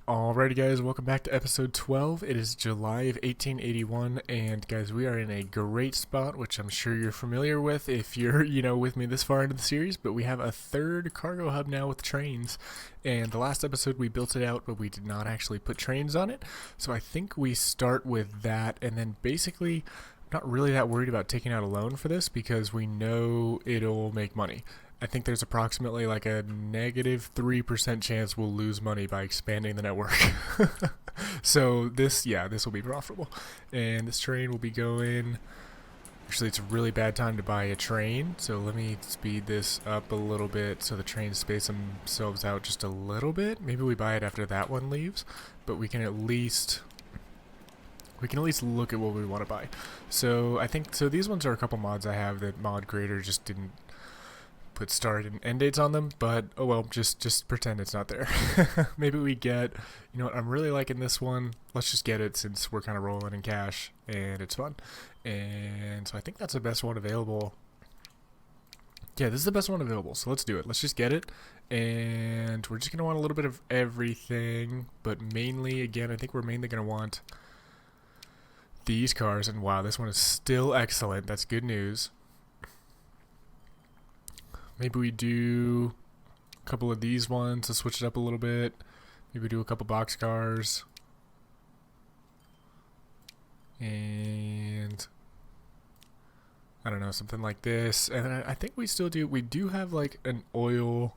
Alrighty guys, welcome back to episode 12. It is July of 1881, and guys, we are in a great spot, which I'm sure you're familiar with if you're, with me this far into the series, but we have a third cargo hub now with trains, and the last episode we built it out, but we did not actually put trains on it, so I think we start with that, and then basically, I'm not really that worried about taking out a loan for this, because we know it'll make money. I think there's approximately like a negative 3% chance we'll lose money by expanding the network. So this will be profitable. And this train will be going, actually it's a really bad time to buy a train. So let me speed this up a little bit so the trains space themselves out just a little bit. Maybe we buy it after that one leaves, but we can at least look at what we want to buy. So I think, these ones are a couple mods I have that Mod Creator just didn't put start and end dates on them, but oh well, just pretend it's not there. Maybe we get, what, I'm really liking this one. Let's just get it since we're kind of rolling in cash and it's fun. And so I think that's the best one available. Yeah, this is the best one available, so let's do it. Let's just get it, and we're just going to want a little bit of everything, but mainly, again, I think we're mainly going to want these cars, and wow, this one is still excellent. That's good news. Maybe we do a couple of these ones to switch it up a little bit. Maybe do a couple box cars. And I don't know, something like this. And then I think we do have like an oil,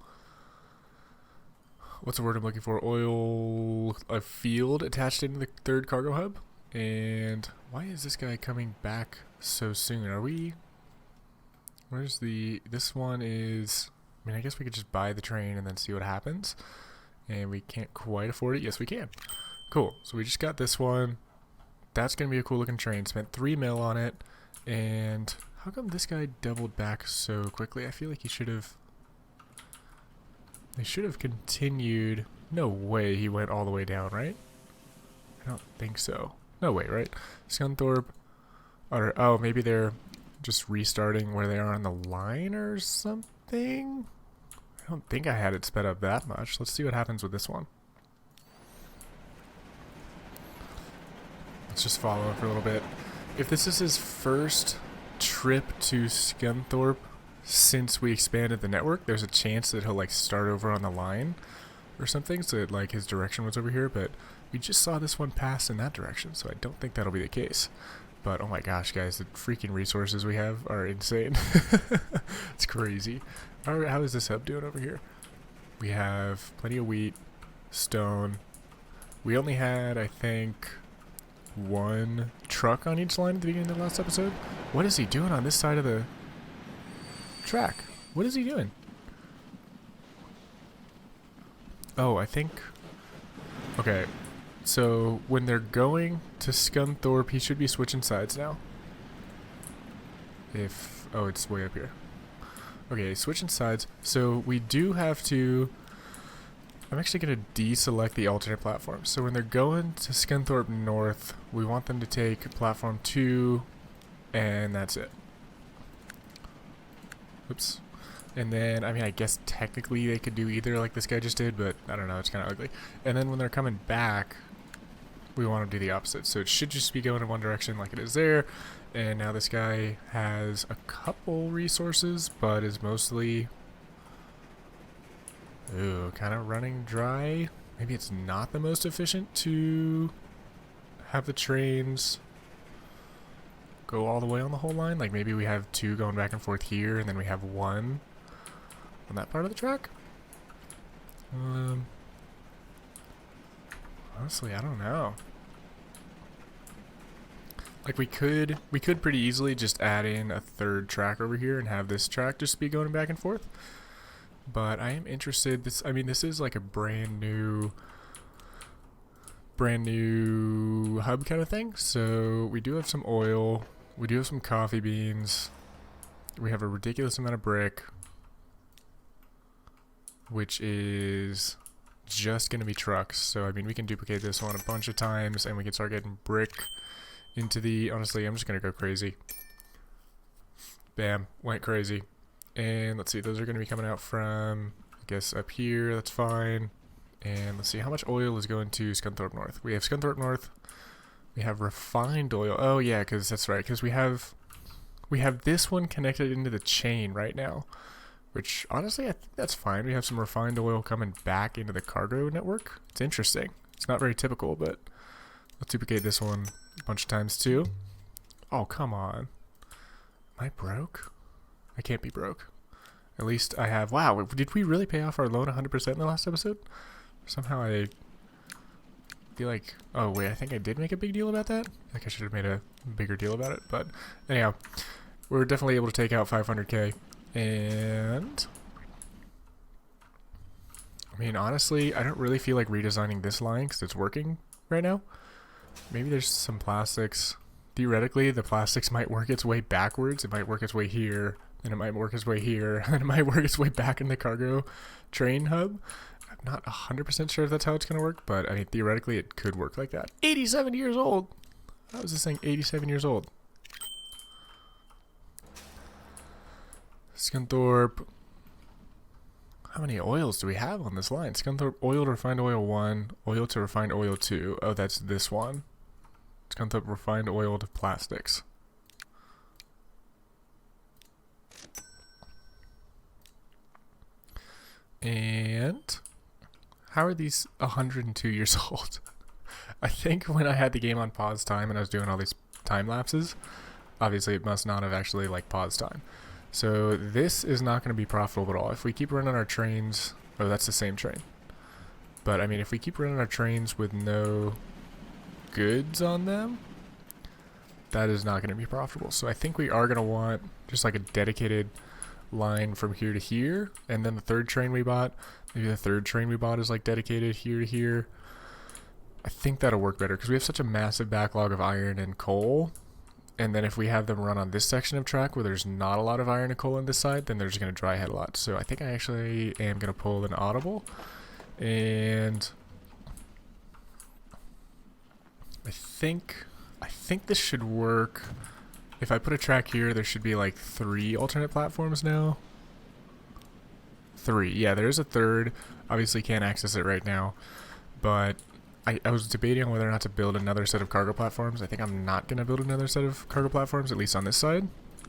what's the word I'm looking for? A field attached into the third cargo hub. And why is this guy coming back so soon? This one is, I guess we could just buy the train and then see what happens. And we can't quite afford it. Yes, we can. Cool. So we just got this one. That's going to be a cool looking train. Spent 3 mil on it. And how come this guy doubled back so quickly? I feel like they should have continued. No way he went all the way down, right? I don't think so. No way, right? Scunthorpe. Oh, maybe they're just restarting where they are on the line or something. I don't think I had it sped up that much. Let's see what happens with this one. Let's just follow him for a little bit. If this is his first trip to Scunthorpe since we expanded the network, there's a chance that he'll start over on the line or something, so that his direction was over here, but we just saw this one pass in that direction, so I don't think that'll be the case. But oh my gosh, guys, the freaking resources we have are insane. It's crazy. How is this hub doing over here? We have plenty of wheat, stone. We only had, I think, 1 truck on each line at the beginning of the last episode. What is he doing on this side of the track? What is he doing? Oh, I think... Okay. So, when they're going to Scunthorpe, he should be switching sides now. Oh, it's way up here. Okay, switching sides. So, we do have to... I'm actually going to deselect the alternate platform. So, when they're going to Scunthorpe North, we want them to take platform 2, and that's it. Oops. And then, I guess technically they could do either like this guy just did, but I don't know, it's kind of ugly. And then when they're coming back, we want to do the opposite. So it should just be going in one direction like it is there. And now this guy has a couple resources, but is mostly, kind of running dry. Maybe it's not the most efficient to have the trains go all the way on the whole line. Like maybe we have 2 going back and forth here, and then we have 1 on that part of the track. Honestly, I don't know. We could pretty easily just add in a 3rd track over here and have this track just be going back and forth. But I am interested. This is like a brand new hub kind of thing. So we do have some oil. We do have some coffee beans. We have a ridiculous amount of brick, which is just going to be trucks. So, we can duplicate this one a bunch of times, and we can start getting brick into the... Honestly, I'm just going to go crazy. Bam. Went crazy. And let's see, those are going to be coming out from, I guess, up here. That's fine. And let's see, how much oil is going to Scunthorpe North? We have Scunthorpe North. We have refined oil. Oh yeah, because that's right, because we have this one connected into the chain right now, which honestly I think that's fine. We have some refined oil coming back into the cargo network. It's interesting. It's not very typical, but let's duplicate this one a bunch of times too. Oh, come on. Am I broke? I can't be broke. At least I have... Wow, did we really pay off our loan 100% in the last episode? Somehow I feel like... Oh, wait, I think I did make a big deal about that? I think I should have made a bigger deal about it. But anyhow, we're definitely able to take out 500k. And... I mean, honestly, I don't really feel like redesigning this line because it's working right now. Maybe there's some plastics. Theoretically, the plastics might work its way backwards. It might work its way here, and it might work its way here, and it might work its way back in the cargo train hub. I'm not 100% sure if that's how it's going to work, but I mean, theoretically, it could work like that. 87 years old! How is this thing 87 years old? Scunthorpe. How many oils do we have on this line? Scunthorpe oil to refined oil 1, oil to refined oil 2. Oh, that's this one. Scunthorpe refined oil to plastics. And how are these 102 years old? I think when I had the game on pause time and I was doing all these time lapses, obviously it must not have actually like paused time. So this is not going to be profitable at all. If we keep running our trains... Oh, that's the same train. But I mean, if we keep running our trains with no goods on them, that is not going to be profitable. So I think we are going to want just like a dedicated line from here to here. And then the third train we bought, maybe the third train we bought is like dedicated here to here. I think that'll work better because we have such a massive backlog of iron and coal. And then if we have them run on this section of track where there's not a lot of iron and coal on this side, then they're just going to dry head a lot. So I think I actually am going to pull an audible. And I think this should work. If I put a track here, there should be like 3 alternate platforms now. 3. Yeah, there's a third. Obviously can't access it right now. But I was debating on whether or not to build another set of cargo platforms. I think I'm not going to build another set of cargo platforms, at least on this side.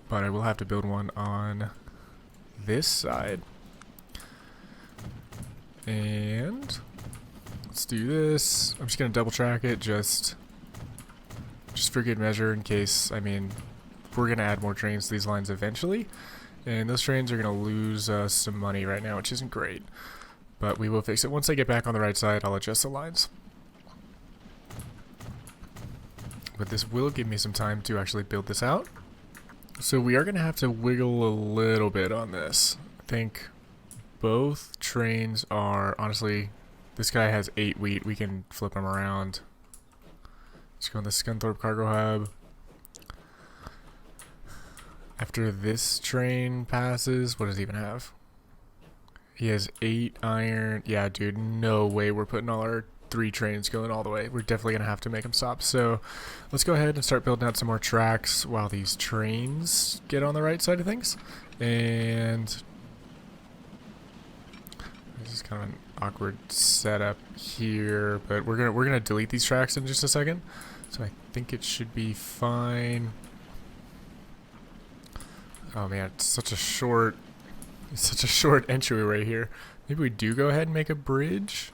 But I will have to build one on this side. And let's do this. I'm just going to double track it just for good measure in case, I mean, we're going to add more trains to these lines eventually. And those trains are going to lose some money right now, which isn't great. But we will fix it. Once I get back on the right side, I'll adjust the lines. But this will give me some time to actually build this out. So we are going to have to wiggle a little bit on this. I think both trains are, honestly, this guy has 8 wheat. We can flip him around. Let's go in the Scunthorpe Cargo Hub. After this train passes, what does he even have? He has 8 iron. Yeah, dude, no way we're putting all our 3 trains going all the way. We're definitely going to have to make them stop. So let's go ahead and start building out some more tracks while these trains get on the right side of things. And this is kind of an awkward setup here, but we're gonna delete these tracks in just a second. So I think it should be fine. Oh man, it's such a short entry right here. Maybe we do go ahead and make a bridge,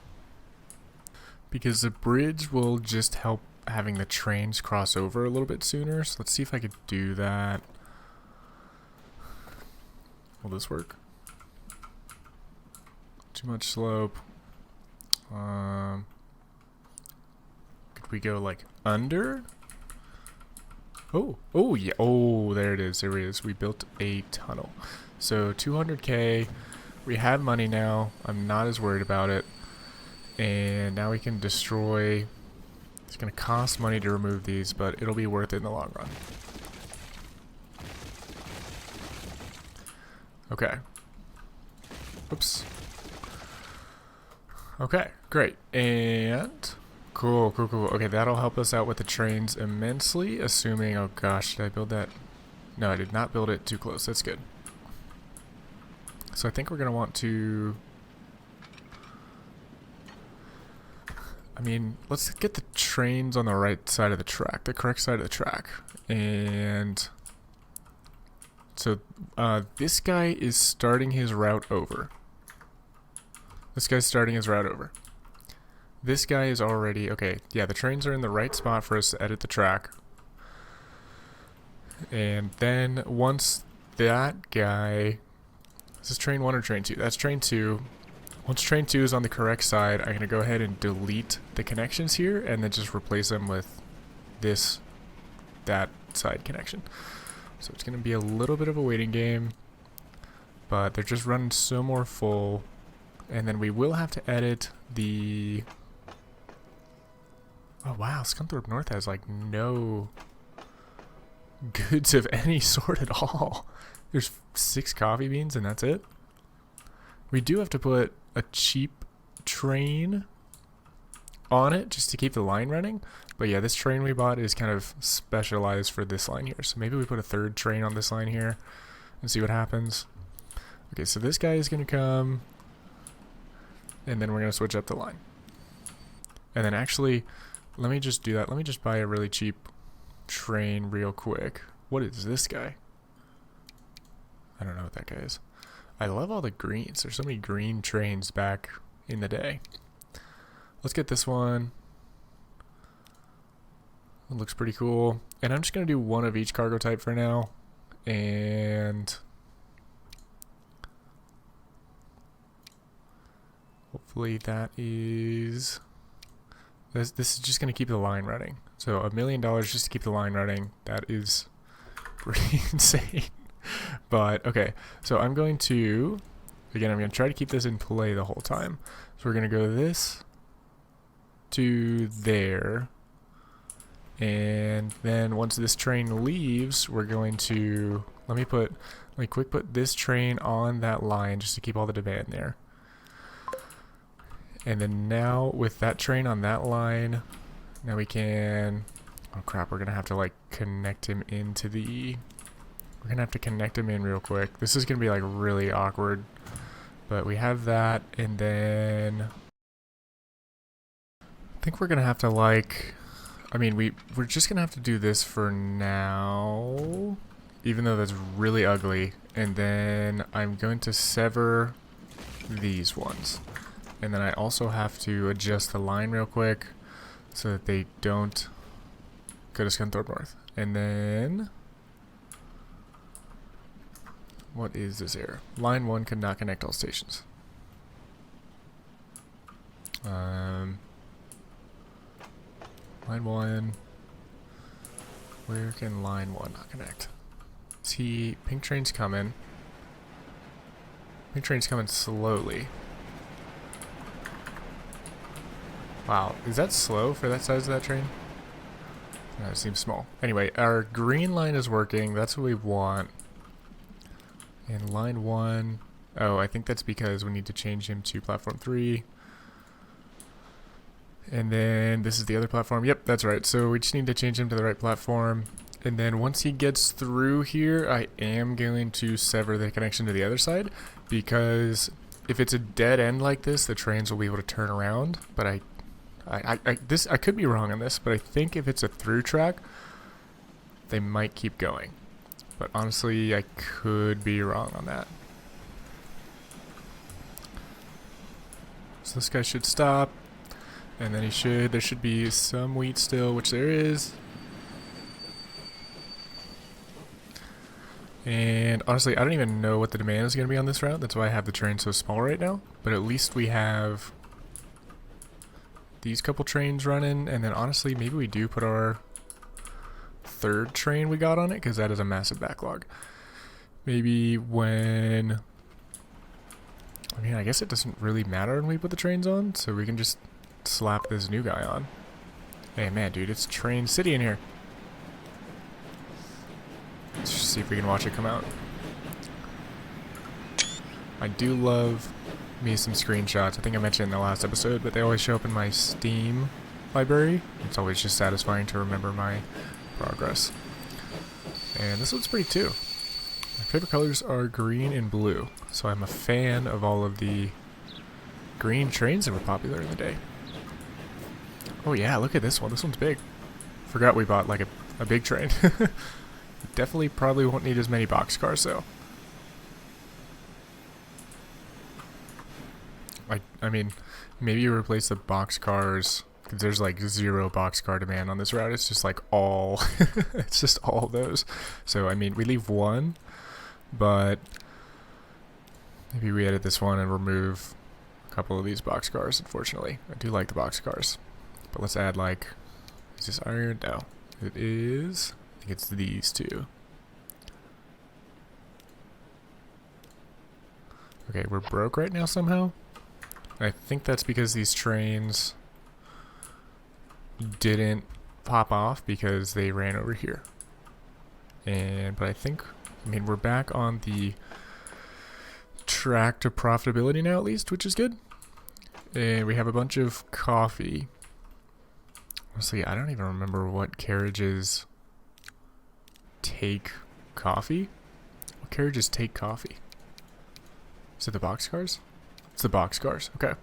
because the bridge will just help having the trains cross over a little bit sooner. So let's see if I could do that. Will this work? Too much slope. Could we go like under? Oh yeah. Oh, there it is. There it is. We built a tunnel. So 200k. We have money now. I'm not as worried about it. And now we can destroy. It's going to cost money to remove these, but it'll be worth it in the long run. Okay. Oops. Okay, great. And cool. Okay, that'll help us out with the trains immensely, assuming, oh gosh, did I build that? No, I did not build it too close. That's good. So I think we're going to want to I mean, let's get the trains on the right side of the track, the correct side of the track. And so this guy is starting his route over. This guy's starting his route over. This guy is already, okay, yeah, the trains are in the right spot for us to edit the track. And then once that guy, is this train 1 or train 2? That's train 2. Once train 2 is on the correct side, I'm going to go ahead and delete the connections here and then just replace them with that side connection. So it's going to be a little bit of a waiting game, but they're just running so more full. And then we will have to edit the... Oh wow, Scunthorpe North has like no goods of any sort at all. There's 6 coffee beans and that's it. We do have to put a cheap train on it just to keep the line running. But yeah, this train we bought is kind of specialized for this line here. So maybe we put a 3rd train on this line here and see what happens. Okay, so this guy is going to come and then we're going to switch up the line. And then actually, let me just do that. Let me just buy a really cheap train real quick. What is this guy? I don't know what that guy is. I love all the greens. There's so many green trains back in the day. Let's get this one. It looks pretty cool. And I'm just going to do one of each cargo type for now. And hopefully that is... This is just going to keep the line running. So $1 million just to keep the line running. That is pretty insane. But okay, so I'm going to, again, I'm going to try to keep this in play the whole time. So we're going to go this to there. And then once this train leaves, we're going to, let me quick put this train on that line just to keep all the demand there. And then now with that train on that line, now we can, oh crap, we're going to have to like connect him into the, we're going to have to connect him in real quick. This is going to be like really awkward, but we have that. And then I think we're going to have to like, I mean, we're just going to have to do this for now, even though that's really ugly. And then I'm going to sever these ones. And then I also have to adjust the line real quick so that they don't go to Scunthorpe North. And then, what is this error? Line 1 could not connect all stations. Line 1, where can line 1 not connect? See, pink train's coming. Pink train's coming slowly. Wow, is that slow for that size of that train? It seems small. Anyway, our green line is working. That's what we want. And line 1... Oh, I think that's because we need to change him to platform 3. And then this is the other platform. Yep, that's right. So we just need to change him to the right platform. And then once he gets through here, I am going to sever the connection to the other side. Because if it's a dead end like this, the trains will be able to turn around. But I could be wrong on this, but I think if it's a through track, they might keep going. But honestly, I could be wrong on that. So this guy should stop, and then there should be some wheat still, which there is. And honestly, I don't even know what the demand is going to be on this route. That's why I have the train so small right now. But at least we have these couple trains running, and then honestly maybe we do put our 3rd train we got on it, because that is a massive backlog. Maybe when, I mean, I guess it doesn't really matter when we put the trains on, so we can just slap this new guy on. Hey man, dude, it's Train City in here. Let's just see if we can watch it come out. I do love me some screenshots. I think I mentioned in the last episode, but they always show up in my Steam library. It's always just satisfying to remember my progress. And this one's pretty too. My favorite colors are green and blue, so I'm a fan of all of the green trains that were popular in the day. Oh yeah, look at this one. This one's big. Forgot we bought like a big train. Definitely probably won't need as many boxcars though. I mean, maybe you replace the boxcars, because there's like 0 boxcar demand on this route. It's just like all, it's just all those. So I mean, we leave one, but maybe we edit this one and remove a couple of these boxcars. Unfortunately, I do like the boxcars, but let's add like, is this iron? No, it is. I think it's these two. Okay, we're broke right now somehow. I think that's because these trains didn't pop off because they ran over here. But I mean, we're back on the track to profitability now at least, which is good. And we have a bunch of coffee. Honestly, I don't even remember what carriages take coffee. What carriages take coffee? Is it the boxcars? It's the boxcars, okay.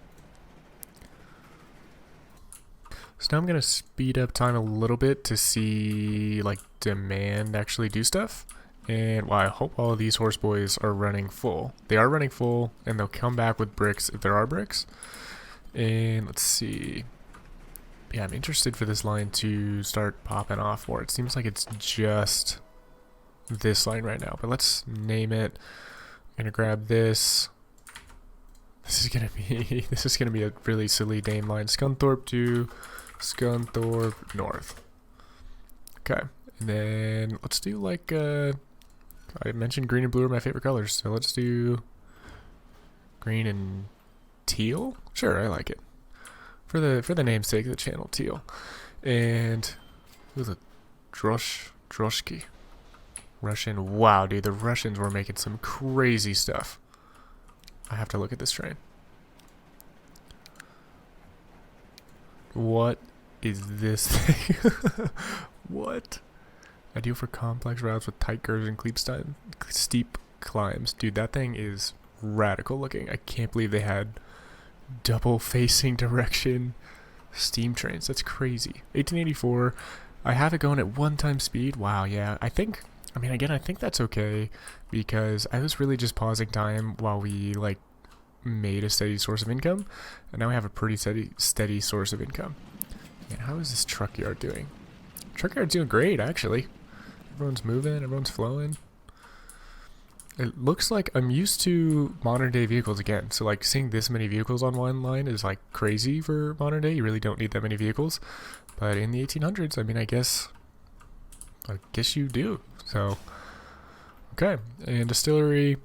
So now I'm gonna speed up time a little bit to see like demand actually do stuff. And well, I hope all of these horse boys are running full. They are running full, and they'll come back with bricks if there are bricks. And let's see. Yeah, I'm interested for this line to start popping off more. It seems like it's just this line right now, but let's name it. I'm gonna grab this. This is gonna be a really silly name line. Scunthorpe to Scunthorpe North. Okay, and then let's do like I mentioned green and blue are my favorite colors, so let's do green and teal. Sure, I like it. For the namesake of the channel, teal. And who's a droshki? Russian. Wow, dude, the Russians were making some crazy stuff. I have to look at this train. What is this thing? What? Ideal for complex routes with tight curves and steep climbs. Dude, that thing is radical looking. I can't believe they had double facing direction steam trains. That's crazy. 1884. I have it going at 1 time speed. Wow, yeah. I think that's okay, because I was really just pausing time while we like made a steady source of income, and now we have a pretty steady source of income. And how is this truck yard doing? Truck yard's doing great, actually. Everyone's moving, everyone's flowing. It looks like I'm used to modern day vehicles again. So like seeing this many vehicles on one line is like crazy for modern day. You really don't need that many vehicles. But in the 1800s, I mean, I guess you do. So, okay. And distillery.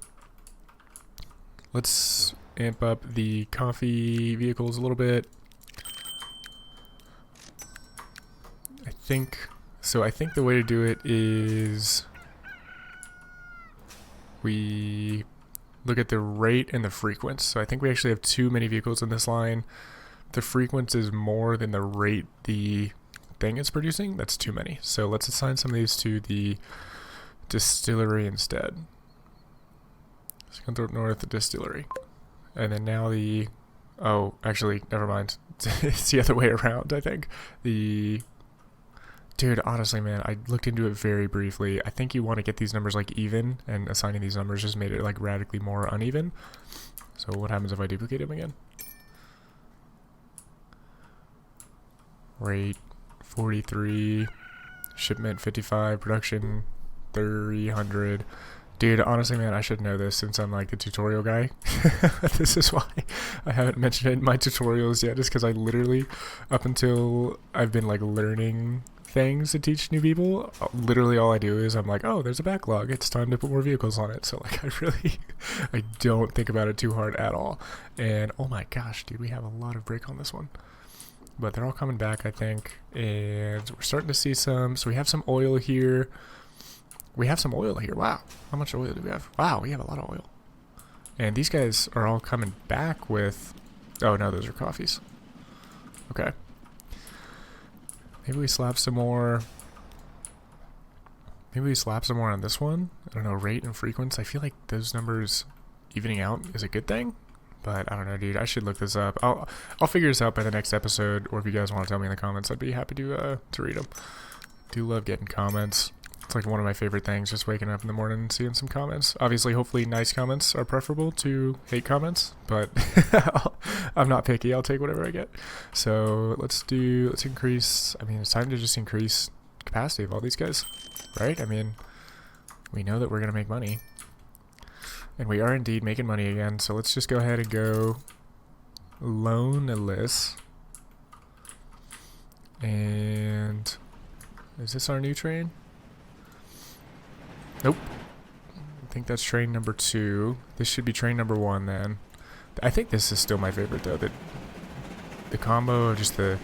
Let's amp up the coffee vehicles a little bit. I think the way to do it is we look at the rate and the frequency. So I think we actually have too many vehicles in this line. The frequency is more than the rate the thing is producing. That's too many. So let's assign some of these to the distillery instead. Scunthorpe North, the distillery. And then now actually, never mind. It's the other way around, I think. Dude, honestly, man, I looked into it very briefly. I think you want to get these numbers like even, and assigning these numbers just made it like radically more uneven. So what happens if I duplicate them again? Rate 43, shipment 55, production 300. Dude, honestly, man, I should know this since I'm like the tutorial guy. This is why I haven't mentioned it in my tutorials yet, just because I literally, up until I've been like learning things to teach new people, literally all I do is I'm like, oh, there's a backlog, it's time to put more vehicles on it. So like I don't think about it too hard at all. And oh my gosh, dude, we have a lot of brick on this one, but they're all coming back, I think. And we're starting to see some, so we have some oil here. Wow, how much oil do we have? Wow, we have a lot of oil. And these guys are all coming back with, oh no, those are coffees. Okay. Maybe we slap some more. Maybe we slap some more on this one. I don't know, rate and frequency. I feel like those numbers evening out is a good thing. But I don't know, dude. I should look this up. I'll figure this out by the next episode, or if you guys want to tell me in the comments, I'd be happy to read them. Do love getting comments. It's like one of my favorite things, just waking up in the morning and seeing some comments. Obviously, hopefully nice comments are preferable to hate comments, but I'm not picky. I'll take whatever I get. So let's increase, I mean, it's time to just increase capacity of all these guys, right? I mean, we know that we're going to make money. And we are indeed making money again, so let's just go ahead and go loanless. And is this our new train? Nope. I think that's train number 2. This should be train number 1 then. I think this is still my favorite though. The combo of just the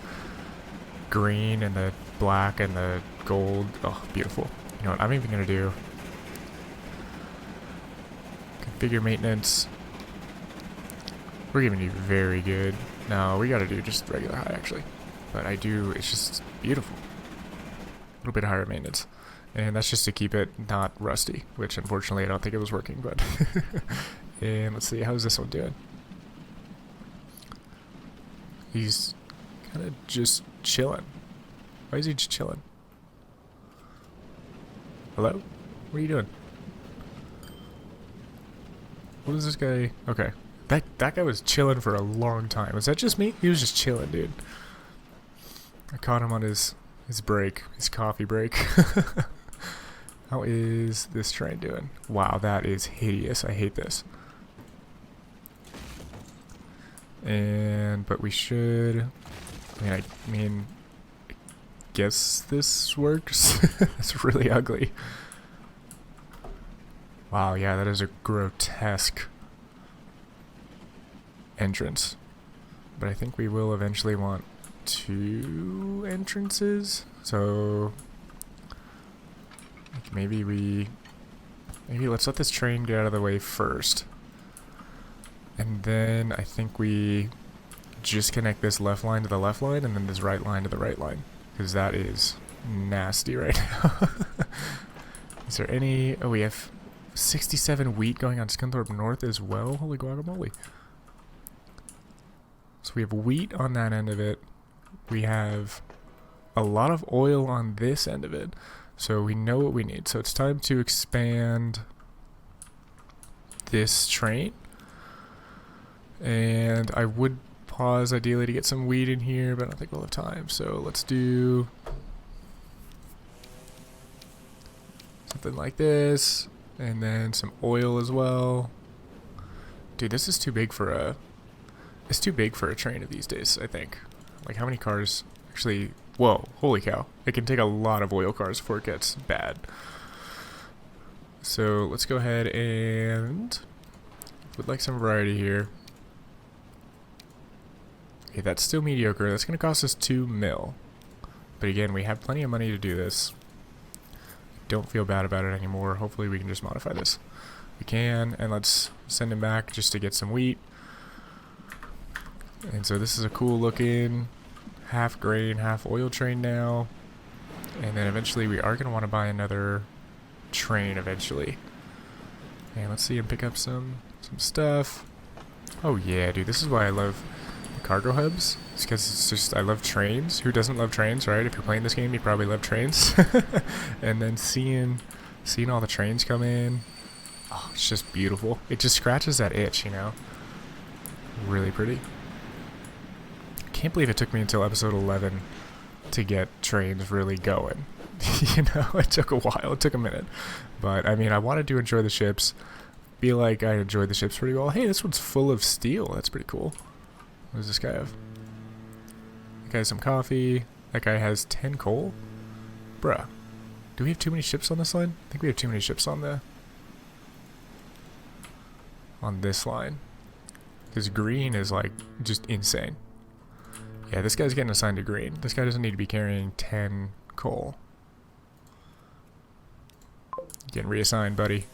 green and the black and the gold. Oh, beautiful. You know what I'm even going to do? Configure maintenance. We're giving you very good. No, we got to do just regular high actually. But it's just beautiful. A little bit higher maintenance. And that's just to keep it not rusty, which unfortunately I don't think it was working, but and let's see, how's this one doing? He's kind of just chilling. Why is he just chilling? Hello? What are you doing? What is this guy? Okay. That guy was chilling for a long time. Was that just me? He was just chilling, dude. I caught him on his break, his coffee break. How is this train doing? Wow, that is hideous. I hate this. But we should. I guess this works. It's really ugly. Wow, yeah, that is a grotesque entrance. But I think we will eventually want 2 entrances. So maybe let's let this train get out of the way first. And then I think we just connect this left line to the left line and then this right line to the right line. Because that is nasty right now. Is there any... Oh, we have 67 wheat going on Scunthorpe North as well. Holy guacamole. So we have wheat on that end of it. We have a lot of oil on this end of it. So we know what we need. So it's time to expand this train. And I would pause ideally to get some wheat in here, but I don't think we'll have time. So let's do something like this. And then some oil as well. Dude, this is too big for a... It's too big for a train of these days, I think. Like, how many cars actually... Whoa, holy cow. It can take a lot of oil cars before it gets bad. So, let's go ahead and... Would like some variety here. Okay, that's still mediocre. That's going to cost us 2 mil. But again, we have plenty of money to do this. Don't feel bad about it anymore. Hopefully we can just modify this. We can, and let's send him back just to get some wheat. And so this is a cool looking half grain, half oil train now. And then eventually we are going to want to buy another train eventually. And let's see him pick up some stuff. Oh yeah, dude, this is why I love the cargo hubs. It's because it's just, I love trains. Who doesn't love trains, right? If you're playing this game, you probably love trains. And then seeing all the trains come in. Oh, it's just beautiful. It just scratches that itch, you know? Really pretty. Can't believe it took me until episode 11 to get trains really going. You know, it took a while. It took a minute. But, I mean, I wanted to enjoy the ships. Feel like I enjoyed the ships pretty well. Hey, this one's full of steel. That's pretty cool. What does this guy have? That guy has some coffee. That guy has 10 coal? Bruh. Do we have too many ships on this line? I think we have too many ships on this line. Because green is, like, just insane. Yeah, this guy's getting assigned to green. This guy doesn't need to be carrying 10 coal. Getting reassigned, buddy.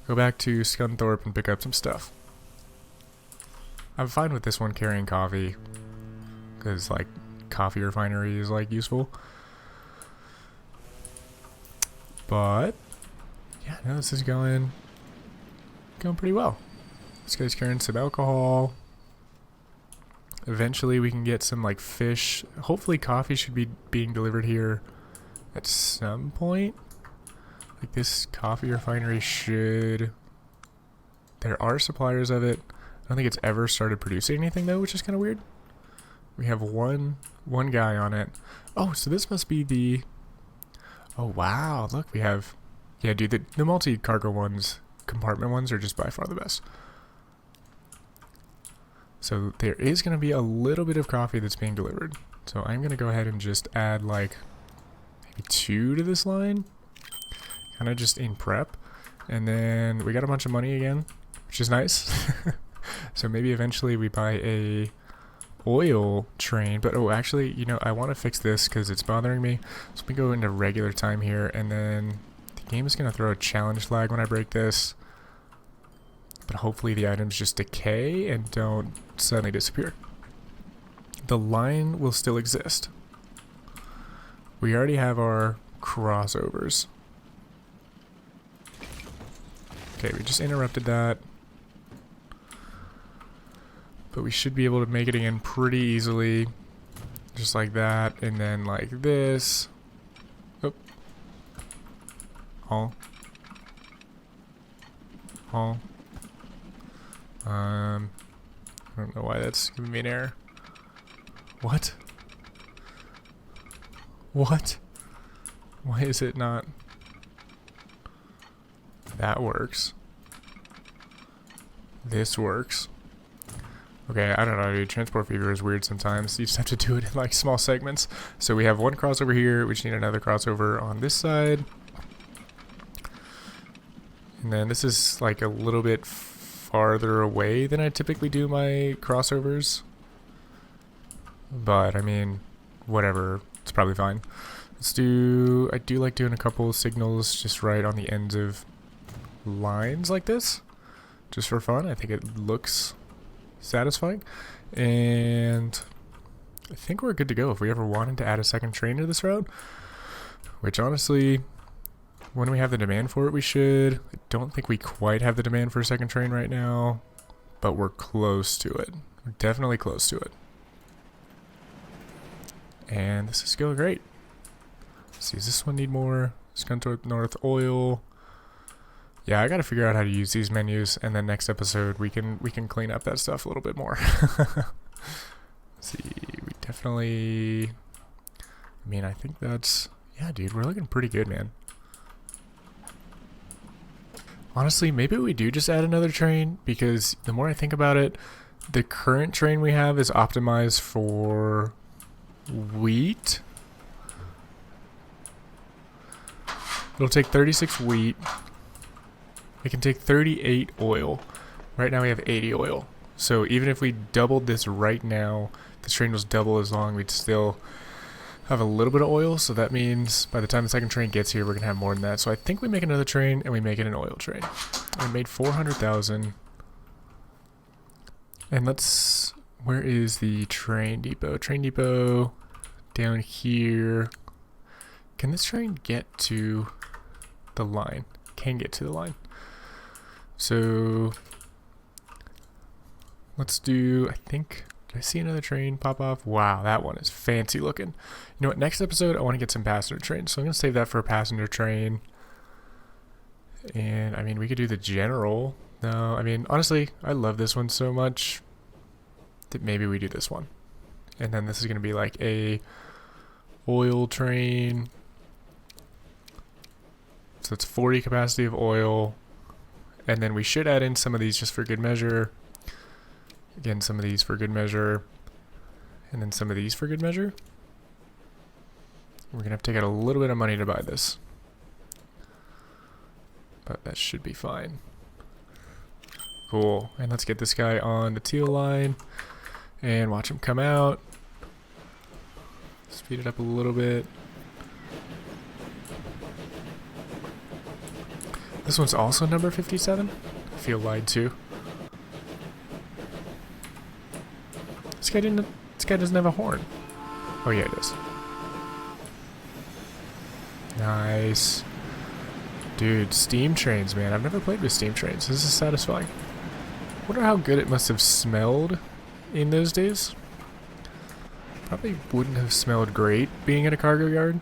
Go back to Scunthorpe and pick up some stuff. I'm fine with this one carrying coffee. Because, like, coffee refinery is, like, useful. But, yeah, no, this is going pretty well. This guy's carrying some alcohol. Eventually we can get some like fish. Hopefully coffee should be being delivered here at some point. Like this coffee refinery should... There are suppliers of it. I don't think it's ever started producing anything though, which is kind of weird. We have one guy on it. Oh, so this must be the... Oh wow, look, we have... Yeah, dude, the multi-cargo ones, compartment ones are just by far the best. So there is going to be a little bit of coffee that's being delivered. So I'm going to go ahead and just add like maybe 2 to this line. Kind of just in prep. And then we got a bunch of money again, which is nice. So maybe eventually we buy a oil train. But oh, actually, you know, I want to fix this because it's bothering me. So we go into regular time here. And then the game is going to throw a challenge flag when I break this. But hopefully the items just decay and don't suddenly disappear. The line will still exist. We already have our crossovers. Okay, we just interrupted that. But we should be able to make it again pretty easily. Just like that, and then like this. Oh. Oh. Oh. I don't know why that's giving me an error. What? What? Why is it not? That works. This works. Okay, I don't know, dude. Transport fever is weird sometimes. You just have to do it in like small segments. So we have one crossover here. We just need another crossover on this side. And then this is like a little bit farther away than I typically do my crossovers. But, I mean, whatever. It's probably fine. Let's do... I do like doing a couple signals just right on the ends of lines like this. Just for fun. I think it looks satisfying. And I think we're good to go if we ever wanted to add a second train to this route. Which, honestly... When we have the demand for it, we should. I don't think we quite have the demand for a second train right now, but we're close to it. We're definitely close to it. And this is going great. Let's see, does this one need more? Scunthorpe North Oil. Yeah, I gotta figure out how to use these menus, and then next episode we can clean up that stuff a little bit more. Let's see, we definitely... I mean, I think that's... Yeah, dude, we're looking pretty good, man. Honestly, maybe we do just add another train, because the more I think about it, the current train we have is optimized for wheat. It'll take 36 wheat. It can take 38 oil. Right now we have 80 oil. So even if we doubled this right now, this train was double as long, we'd still have a little bit of oil, so that means by the time the second train gets here, we're gonna have more than that. So I think we make another train and we make it an oil train. We made 400,000. And let's... Where is the train depot? Train depot down here. Can this train get to the line? Can get to the line. So let's do, I think... Did I see another train pop off? Wow, that one is fancy looking. You know what? Next episode, I want to get some passenger trains. So I'm going to save that for a passenger train. And, I mean, we could do the general. No, I mean, honestly, I love this one so much that maybe we do this one. And then this is going to be like a oil train. So it's 40 capacity of oil. And then we should add in some of these just for good measure. Again, some of these for good measure, and then some of these for good measure. We're going to have to take out a little bit of money to buy this. But that should be fine. Cool. And let's get this guy on the teal line and watch him come out. Speed it up a little bit. This one's also number 57. I feel lied to. This guy doesn't have a horn. Oh yeah, it does. Nice. Dude, steam trains, man. I've never played with steam trains. This is satisfying. Wonder how good it must have smelled in those days. Probably wouldn't have smelled great being in a cargo yard.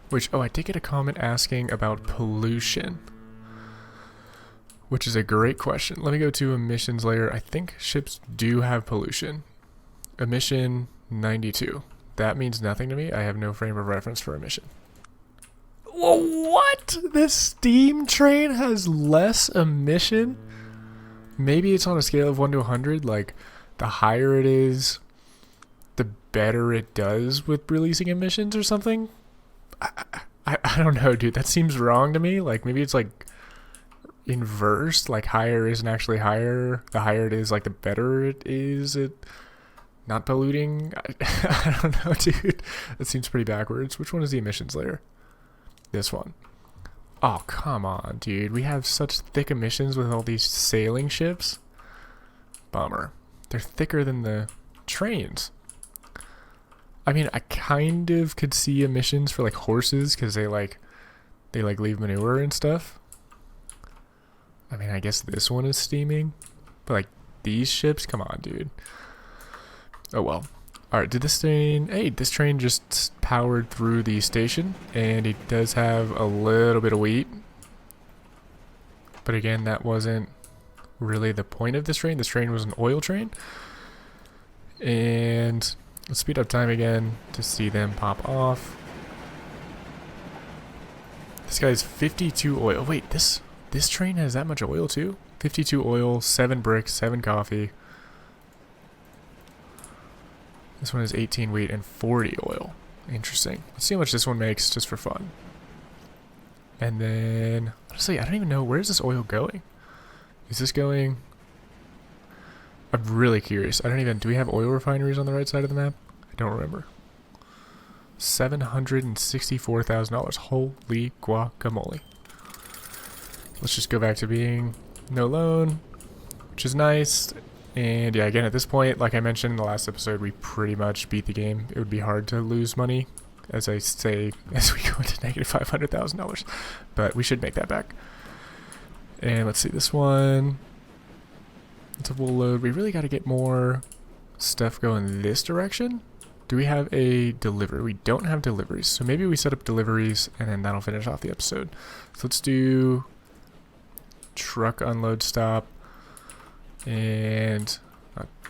Which, oh, I did get a comment asking about pollution, which is a great question. Let me go to emissions layer. I think ships do have pollution. Emission 92. That means nothing to me. I have no frame of reference for emission. Whoa, what? This steam train has less emission? Maybe it's on a scale of 1 to 100. Like, the higher it is, the better it does with releasing emissions or something. I don't know, dude. That seems wrong to me. Like, maybe it's like inverse. Like, higher isn't actually higher. The higher it is, like, the better it is at not polluting. I don't know, dude. That seems pretty backwards. Which one is the emissions layer? This one. Oh, come on, dude. We have such thick emissions with all these sailing ships. Bummer. They're thicker than the trains. I mean, I kind of could see emissions for like horses because they leave manure and stuff. I mean, I guess this one is steaming, but like these ships, come on, dude. Oh well. All right, did this train? Hey, this train just powered through the station, and it does have a little bit of wheat. But again, that wasn't really the point of this train. This train was an oil train, and let's speed up time again to see them pop off. This guy's 52 oil. Wait, this train has that much oil too? 52 oil, 7 bricks, 7 coffee. This one is 18 wheat and 40 oil. Interesting. Let's see how much this one makes just for fun. And then, honestly, I don't even know, where is this oil going? Is this going... I'm really curious. Do we have oil refineries on the right side of the map? I don't remember. $764,000. Holy guacamole. Let's just go back to being no loan, which is nice. And yeah, again, at this point, like I mentioned in the last episode, we pretty much beat the game. It would be hard to lose money, as I say, as we go into negative $500,000. But we should make that back. And let's see, this one. It's a full load. We really got to get more stuff going this direction. Do we have a delivery? We don't have deliveries. So maybe we set up deliveries, and then that'll finish off the episode. So let's do truck unload stop. And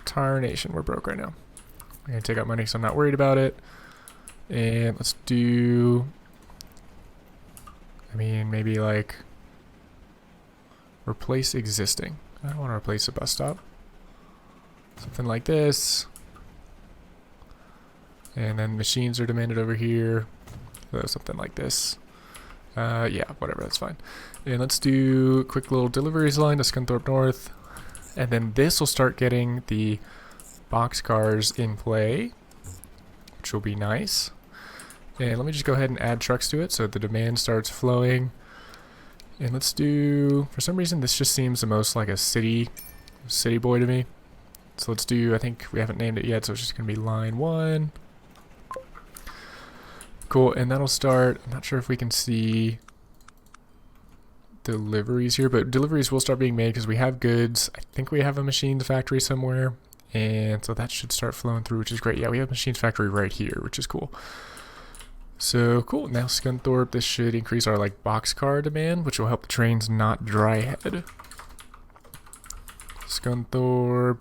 tarnation, we're broke right now. I'm gonna take out money because I'm not worried about it. And let's do, I mean, maybe like replace existing. I don't want to replace a bus stop. Something like this. And then machines are demanded over here. So something like this. Yeah, whatever, that's fine. And let's do a quick little deliveries line to Scunthorpe North. And then this will start getting the boxcars in play, which will be nice. And let me just go ahead and add trucks to it so the demand starts flowing. And let's do, for some reason, this just seems the most like a city boy to me. So let's do, I think we haven't named it yet, so it's just going to be line 1. Cool, and that'll start, I'm not sure if we can see deliveries here, but deliveries will start being made because we have goods. I think we have a machines factory somewhere, and so that should start flowing through, which is great. Yeah, we have a machines factory right here, which is cool. So cool. Now Scunthorpe, this should increase our like boxcar demand, which will help the trains not dry head. Scunthorpe.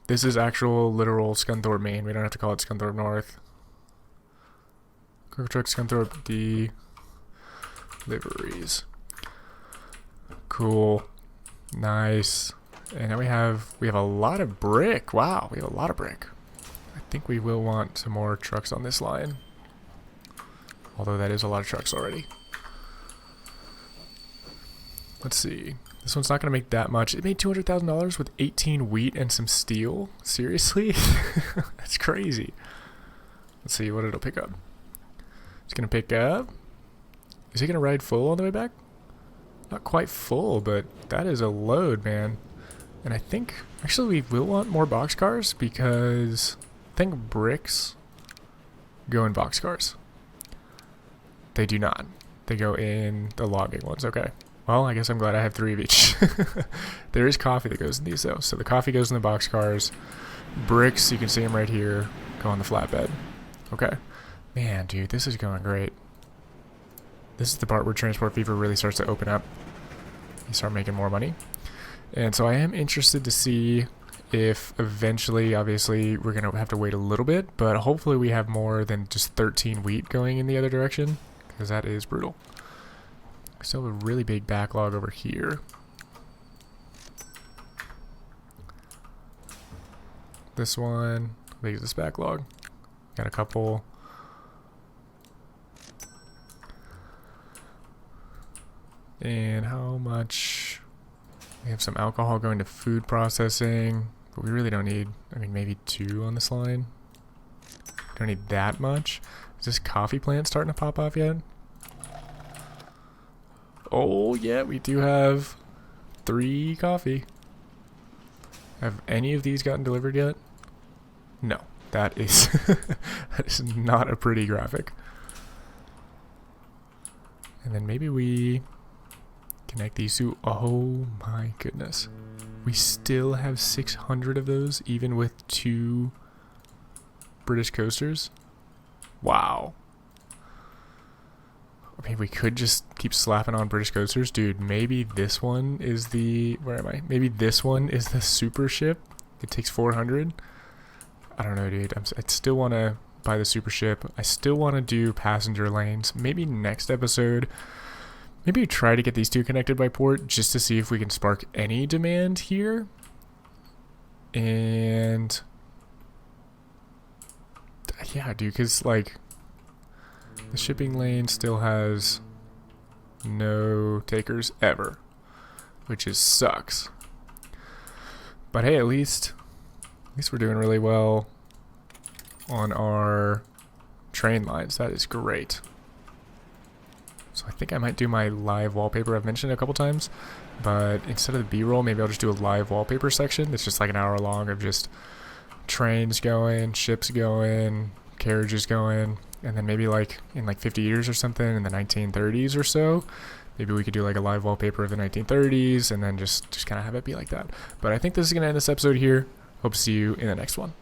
This is actual literal Scunthorpe Main. We don't have to call it Scunthorpe North. Cargo truck Scunthorpe deliveries. Cool. Nice. And now we have a lot of brick. Wow, we have a lot of brick. I think we will want some more trucks on this line. Although that is a lot of trucks already. Let's see. This one's not going to make that much. It made $200,000 with 18 wheat and some steel. Seriously? That's crazy. Let's see what it'll pick up. It's going to pick up. Is he going to ride full on the way back? Not quite full, but that is a load, man. And I think, actually, we will want more boxcars because I think bricks go in boxcars. They do not. They go in the logging ones, okay. Well, I guess I'm glad I have 3 of each. There is coffee that goes in these though. So the coffee goes in the boxcars. Bricks, you can see them right here, go on the flatbed. Okay. Man, dude, this is going great. This is the part where Transport Fever really starts to open up. You start making more money. And so I am interested to see if eventually, obviously, we're going to have to wait a little bit, but hopefully we have more than just 13 wheat going in the other direction, because that is brutal. We still have a really big backlog over here. This one, how big is this backlog? Got a couple. And how much? We have some alcohol going to food processing, but we really don't need, I mean, maybe 2 on this line. Don't need that much. Is this coffee plant starting to pop off yet? Oh, yeah, we do have 3 coffee. Have any of these gotten delivered yet? No, that is that is not a pretty graphic. And then maybe we connect these two. Oh my goodness. We still have 600 of those, even with 2 British coasters. Wow. I mean, we could just keep slapping on British coasters. Dude, maybe this one is the... Where am I? Maybe this one is the super ship. It takes 400. I don't know, dude. I still want to buy the super ship. I still want to do passenger lanes. Maybe next episode... Maybe try to get these 2 connected by port just to see if we can spark any demand here. And... Yeah, dude, because, like... The shipping lane still has no takers ever, which is sucks. But hey, at least we're doing really well on our train lines. That is great. So I think I might do my live wallpaper I've mentioned a couple times, but instead of the B-roll, maybe I'll just do a live wallpaper section. It's just like an hour long of just trains going, ships going, carriages going. And then maybe like in like 50 years or something in the 1930s or so, maybe we could do like a live wallpaper of the 1930s and then just kind of have it be like that. But I think this is going to end this episode here. Hope to see you in the next one.